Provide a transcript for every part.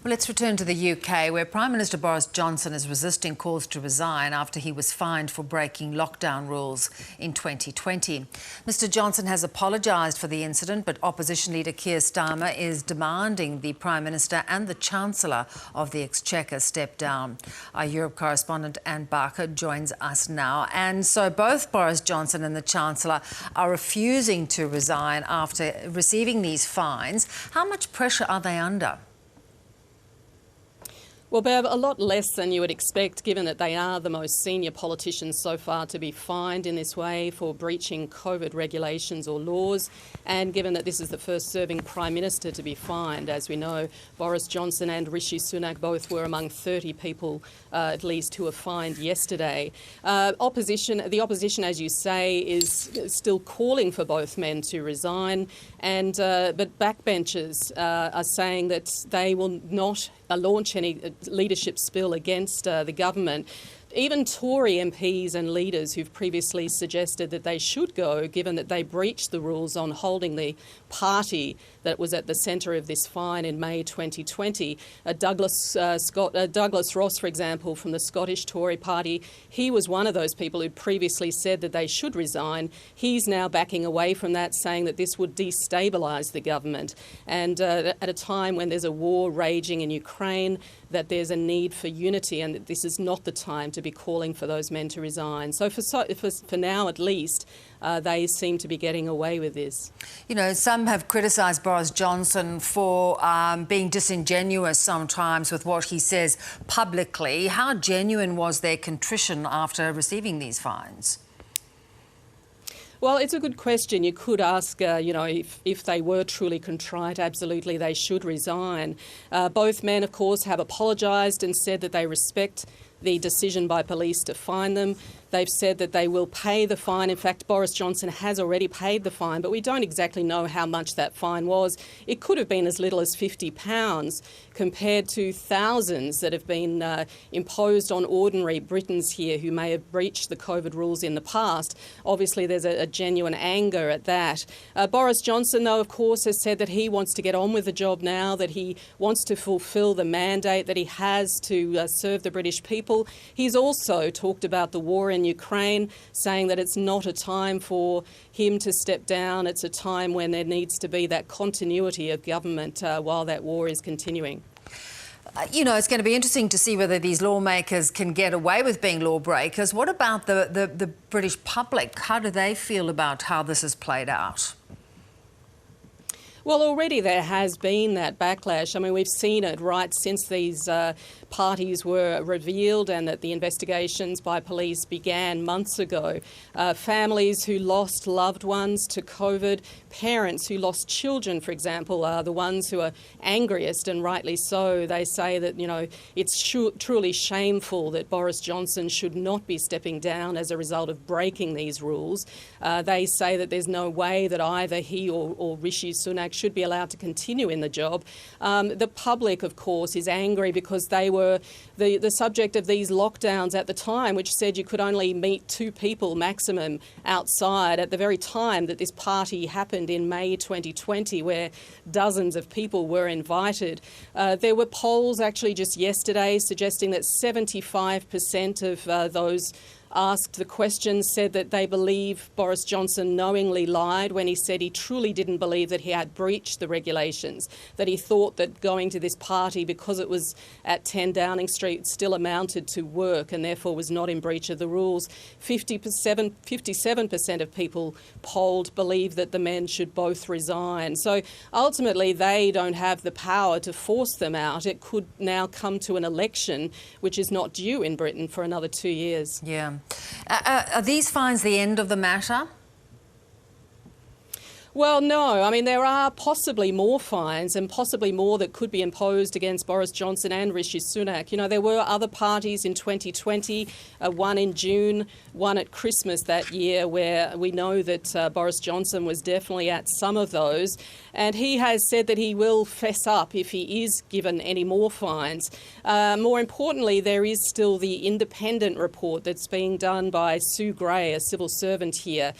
Well, let's return to the UK, where Prime Minister Boris Johnson is resisting calls to resign after he was fined for breaking lockdown rules in 2020. Mr Johnson has apologised for the incident, but opposition leader Keir Starmer is demanding the Prime Minister and the Chancellor of the Exchequer step down. Our Europe correspondent Anne Barker joins us now. And so both Boris Johnson and the Chancellor are refusing to resign after receiving these fines. How much pressure are they under? Well, Bev, a lot less than you would expect, given that they are the most senior politicians so far to be fined in this way for breaching COVID regulations or laws, and given that this is the first serving Prime Minister to be fined. As we know, Boris Johnson and Rishi Sunak both were among 30 people, at least, who were fined yesterday. The opposition, as you say, is still calling for both men to resign, and but backbenchers are saying that they will not launch any leadership spill against the government. Even Tory MPs and leaders who've previously suggested that they should go, given that they breached the rules on holding the party that was at the centre of this fine in May 2020. Douglas Ross, for example, from the Scottish Tory party, he was one of those people who previously said that they should resign. He's now backing away from that, saying that this would destabilise the government. And at a time when there's a war raging in Ukraine, that there's a need for unity, and that this is not the time to be calling for those men to resign. So for now, at least, they seem to be getting away with this. You know, some have criticised Boris Johnson for being disingenuous sometimes with what he says publicly. How genuine was their contrition after receiving these fines? Well, it's a good question. You could ask, if they were truly contrite, absolutely they should resign. Both men, of course, have apologised and said that they respect the decision by police to fine them. They've said that they will pay the fine. In fact, Boris Johnson has already paid the fine, but we don't exactly know how much that fine was. It could have been as little as £50 compared to thousands that have been imposed on ordinary Britons here who may have breached the COVID rules in the past. Obviously, there's a genuine anger at that. Boris Johnson, though, of course, has said that he wants to get on with the job now, that he wants to fulfil the mandate that he has to serve the British people. He's also talked about the war in Ukraine, saying that it's not a time for him to step down. It's a time when there needs to be that continuity of government while that war is continuing. You know, it's going to be interesting to see whether these lawmakers can get away with being lawbreakers. What about the British public? How do they feel about how this has played out? Well, already there has been that backlash. I mean, we've seen it right since these parties were revealed and that the investigations by police began months ago. Families who lost loved ones to COVID, parents who lost children, for example, are the ones who are angriest, and rightly so. They say that, it's truly shameful that Boris Johnson should not be stepping down as a result of breaking these rules. They say that there's no way that either he or Rishi Sunak should be allowed to continue in the job. The public, of course, is angry because they were the subject of these lockdowns at the time, which said you could only meet 2 people maximum outside at the very time that this party happened in May 2020, where dozens of people were invited. There were polls actually just yesterday suggesting that 75% of those asked the question said that they believe Boris Johnson knowingly lied when he said he truly didn't believe that he had breached the regulations, that he thought that going to this party because it was at 10 Downing Street still amounted to work and therefore was not in breach of the rules. 57% of people polled believe that the men should both resign. So ultimately they don't have the power to force them out. It could now come to an election which is not due in Britain for another 2 years. Yeah. Are these fines the end of the matter? Well, no. I mean, there are possibly more fines and possibly more that could be imposed against Boris Johnson and Rishi Sunak. There were other parties in 2020, one in June, one at Christmas that year, where we know that Boris Johnson was definitely at some of those. And he has said that he will fess up if he is given any more fines. More importantly, there is still the independent report that's being done by Sue Gray, a civil servant here,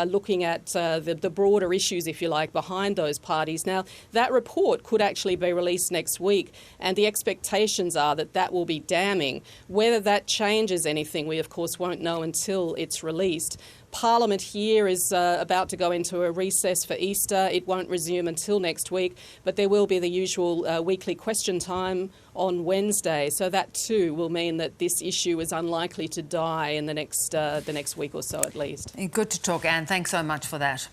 looking at the broader issues, if you like, behind those parties. Now, that report could actually be released next week, and the expectations are that that will be damning. Whether that changes anything, we of course won't know until it's released. Parliament here is about to go into a recess for Easter. It won't resume until next week, but there will be the usual weekly question time on Wednesday. So that too will mean that this issue is unlikely to die in the next week or so at least. Good to talk, Anne. Thanks so much for that.